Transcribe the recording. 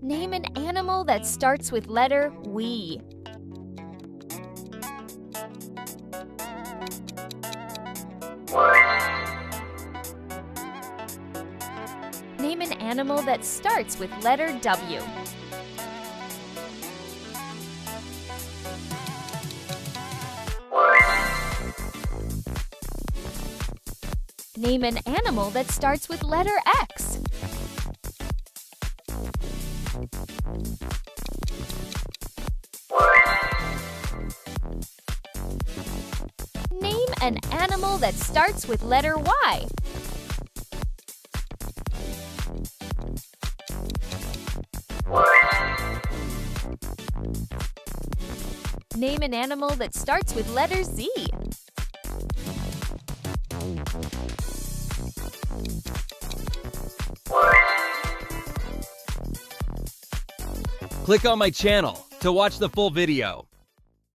Name an animal that starts with letter we. Name an animal that starts with letter W. Name an animal that starts with letter X. Name an animal that starts with letter Y. Name an animal that starts with letter Z. Click on my channel to watch the full video.